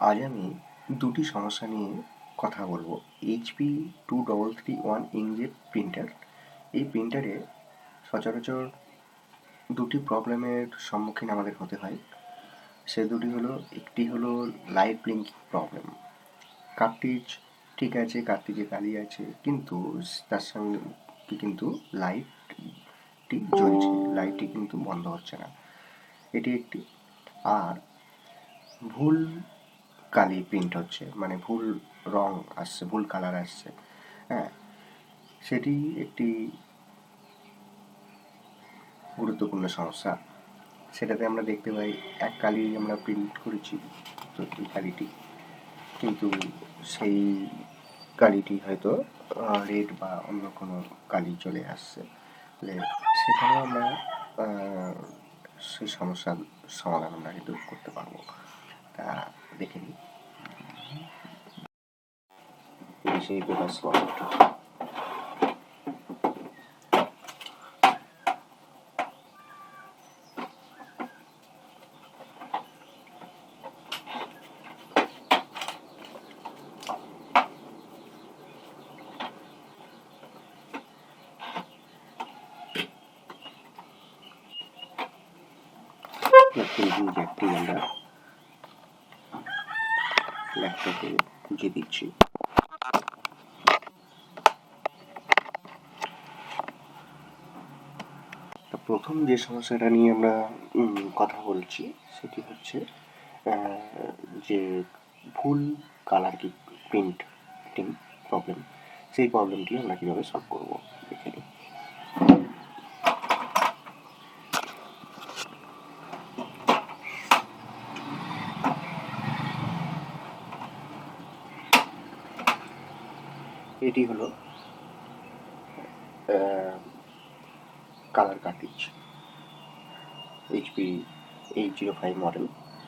আজ আমি দুটি সমস্যা নিয়ে কথা বলবো। HP 2331 inkjet printer. এই প্রিন্টারে সচরাচর দুটি প্রবলেমের সম্মুখীন আমাদের হতে হয়। সে দুটি হলো, একটি হলো লাইট ব্লিঙ্কিং প্রবলেম। কার্ট্রিজ ঠিক আছে, কার্ট্রিজে কালি আছে, কিন্তু তার সঙ্গে কিন্তু লাইটটি জ্বলছে, লাইটটি কিন্তু বন্ধ হচ্ছে না, এটি একটি। আর ভুল কালি প্রিন্ট হচ্ছে, মানে ভুল রং আসছে, ভুল কালার আসছে, হ্যাঁ, সেটি একটি গুরুত্বপূর্ণ সমস্যা। সেটাতে আমরা দেখতে পাই এক কালি আমরা প্রিন্ট করেছি, তো এই কালিটি কিন্তু সেই কালিটি হয়তো রেড বা অন্য কোনো কালি চলে আসছে। সেখানে আমরা সেই সমস্যার সমাধান আমরা কিন্তু করতে পারবো। তা দেখে নিই সেই পেপার স্লট। জ্যাকটি আমরা ল্যাপটপে গুঁজে দিচ্ছি। প্রথম যে সমস্যাটা নিয়ে আমরা কথা বলছি সেটি হচ্ছে যে ভুল কালার কি প্রিন্টিং প্রবলেম। সেই প্রবলেমটি আমরা কীভাবে সলভ করবো দেখে নিই। এটি হলো colour cartridge, HP 805 model,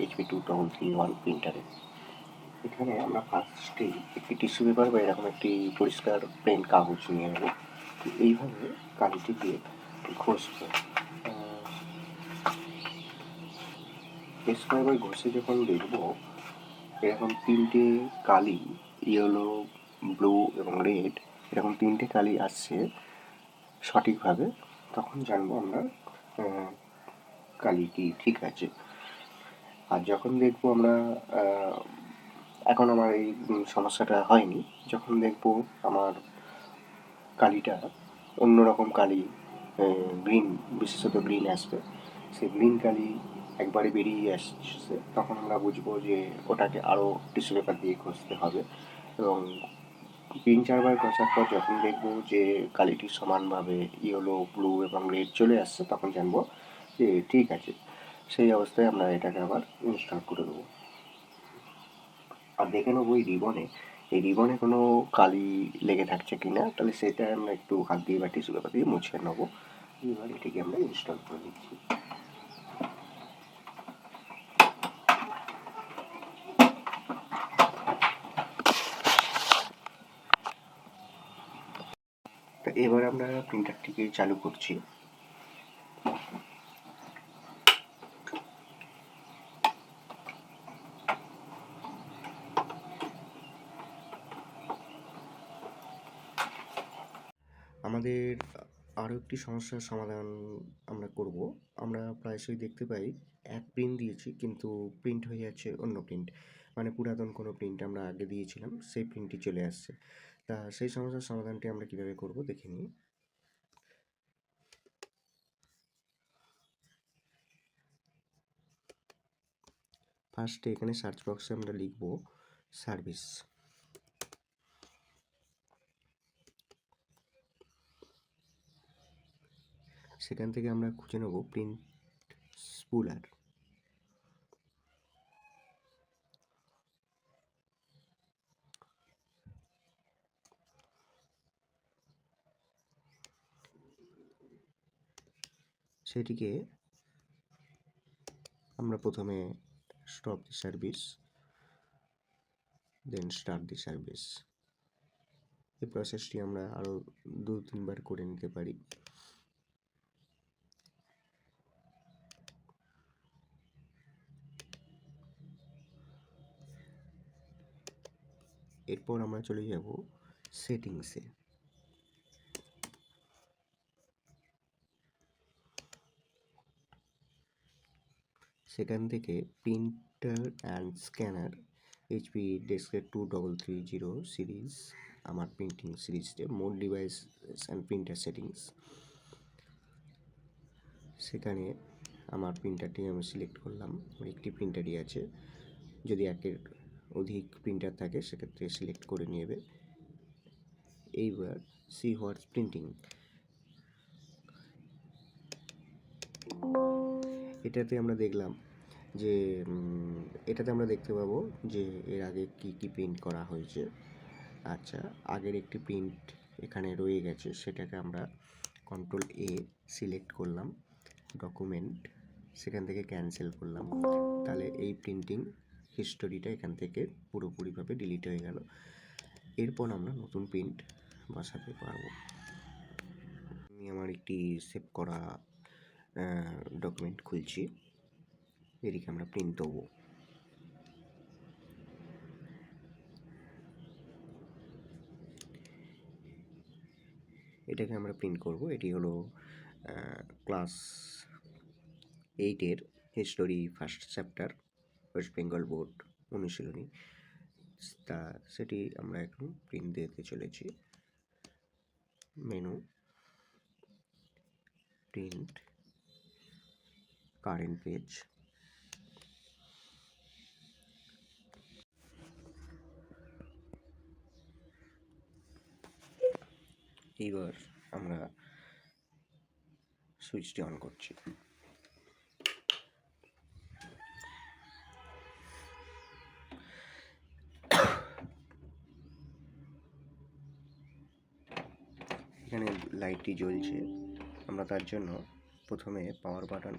HP 2331 প্রিন্টারে। এখানে আমরা ফার্স্টেই একটি টিস্যু পেপার বা এরকম একটি পরিষ্কার প্লেন কাগজ নিয়ে নেব। এইভাবে কালিটি দিয়ে ঘষবো। বেশ কয়েকবার ঘষে যখন দেখবো এরকম তিনটে কালি, ইয়েলো, ব্লু এবং রেড, এরকম তিনটে কালি আসছে সঠিকভাবে, তখন জানবো আমরা কালিটি ঠিক আছে। আর যখন দেখবো আমরা এখন আমার এই সমস্যাটা হয়নি, যখন দেখবো আমার কালিটা অন্যরকম কালি, গ্রিন, বিশেষত গ্রিন আসবে, সেই গ্রিন কালি একবারে বেরিয়ে আসছে, তখন আমরা বুঝবো যে ওটাকে আরও টিস্যু পেপার দিয়ে ঘষতে হবে। এবং 3-4 বার ঘষার পর যখন দেখবো যে কালিটি সমানভাবে ইয়েলো, ব্লু এবং রেড চলে আসছে, তখন জানবো যে ঠিক আছে। সেই অবস্থায় আমরা এটাকে আবার ইনস্টল করে দেবো। আর দেখে নেবো এই রিবনে কোনো কালি লেগে থাকছে কি না, তাহলে সেটা আমরা একটু হাত দিয়ে বা টিস্যু পেপার দিয়ে মুছে নেবো। এবার এটিকে আমরা ইনস্টল করে দিচ্ছি। এবার আমরা প্রিন্টারটিকে চালু করছি। আমাদের আরও একটি সমস্যার সমাধান আমরা করব। আমরা প্রায়শই দেখতে পাই এক প্রিন্ট দিয়েছি কিন্তু প্রিন্ট হয়ে যাচ্ছে অন্য প্রিন্ট, মানে পুরাতন কোনো প্রিন্ট আমরা আগে দিয়েছিলাম সেই প্রিন্টটি চলে আসছে। তা সেই সমস্যার সমাধানটি আমরা কিভাবে করব দেখে নিই। ফার্স্টে এখানে সার্চ বক্সে আমরা লিখব সার্ভিস। সেখান থেকে আমরা খুঁজে নেব প্রিন্ট স্পুলার। সেটিকে আমরা প্রথমে stop the service, then start the service. এই প্রসেসটি আমরা আরও 2-3 বার করে নিতে পারি। এরপর আমরা চলে যাব সেটিংসে। সেখান থেকে প্রিন্টার অ্যান্ড স্ক্যানার এইচপি ডেস্কের 2330 সিরিজ আমার প্রিন্টিং সিরিজে mode device and printer settings. সেখানে আমার প্রিন্টারটি আমি সিলেক্ট করলাম, একটি প্রিন্টারই আছে, যদি একের অধিক প্রিন্টার থাকে সেক্ষেত্রে সিলেক্ট করে নেবে। এইবার সি হোয়াটস প্রিন্টিং, এটাতে আমরা দেখলাম যে এটাতে আমরা দেখতে পাবো যে এর আগে কি কি প্রিন্ট করা হয়েছে। আচ্ছা, আগের একটি প্রিন্ট এখানে রয়ে গেছে, সেটাকে আমরা কন্ট্রোল এ সিলেক্ট করলাম, ডকুমেন্ট, সেখান থেকে ক্যান্সেল করলাম, তাহলে এই প্রিন্টিং হিস্টোরিটা এখান থেকে পুরোপুরিভাবে ডিলিট হয়ে গেল। এরপর আমরা নতুন প্রিন্ট বসাতে পারবো। আমি আমার একটি সেভ করা ডকুমেন্ট খুলছি, এদিকে আমরা প্রিন্ট দেবো। এটাকে আমরা প্রিন্ট করব। এটি হলো ক্লাস 8-এর history first chapter, west Bengal board অনুশীলনী, তা সেটি আমরা এখন প্রিন্ট দিতে চলেছি। মেনু, প্রিন্ট, কারেন্ট পেজ, এইবার আমরা সুইচটি অন করছি। এখানে লাইটটি জ্বলছে, আমরা তার জন্য প্রথমে পাওয়ার বাটন,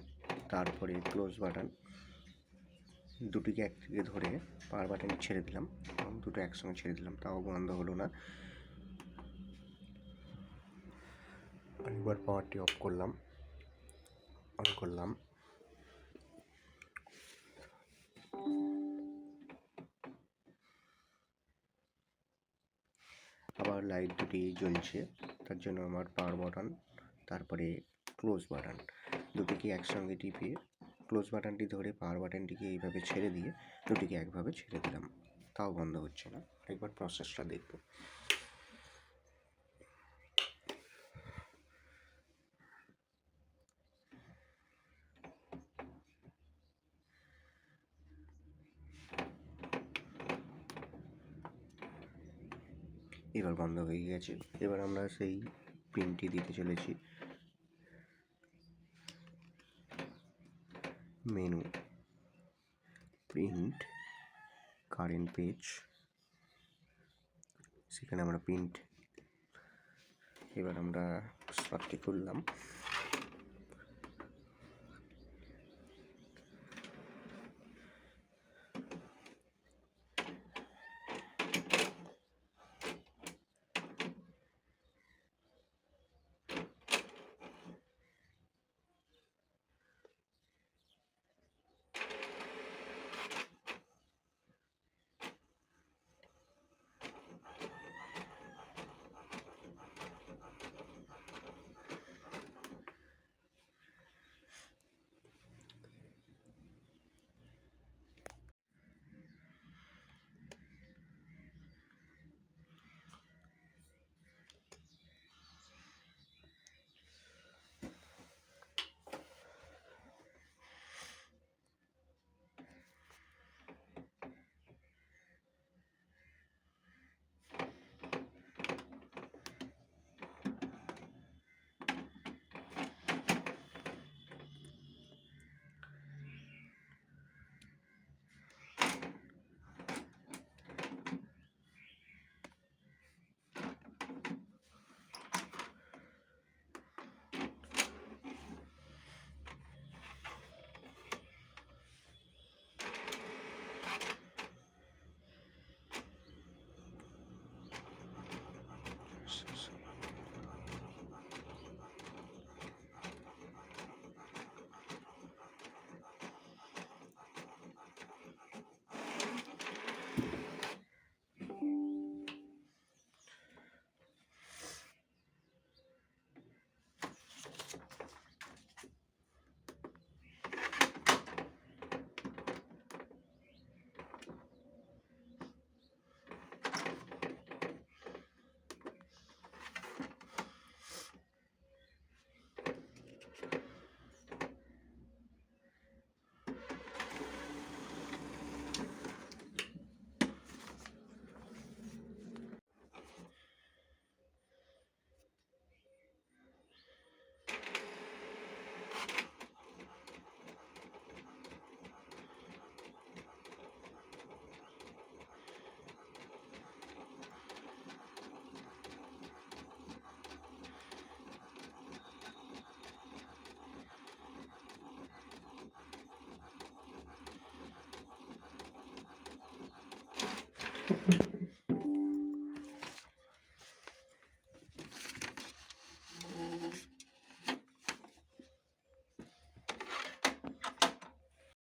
তারপরে ক্লোজ বাটন, দুটিকে একদিকে ধরে পাওয়ার বাটন ছেড়ে দিলাম এবং দুটো একসঙ্গে ছেড়ে দিলাম, তাও বন্ধ হলো না। আরেকবার পাওয়ারটি অফ করলাম, অন করলাম, আবার লাইট দুটি জ্বলছে, তার জন্য আমার পাওয়ার বাটন তারপরে ক্লোজ বাটন দুটিকে একসঙ্গে টিপে ক্লোজ বাটনটি ধরে পাওয়ার বাটনটিকে এইভাবে ছেড়ে দিয়ে দুটিকে একভাবে ছেড়ে দিলাম, তাও বন্ধ হচ্ছে না। একবার প্রসেসটা দেখব। এবার বন্ধ হয়ে গেছে। এবার আমরা সেই প্রিন্টটি দিতে চলেছি। মেনু, প্রিন্ট, কারেন্ট পেজ, সেখানে আমরা প্রিন্ট, এবার আমরা স্লটটি খুললাম।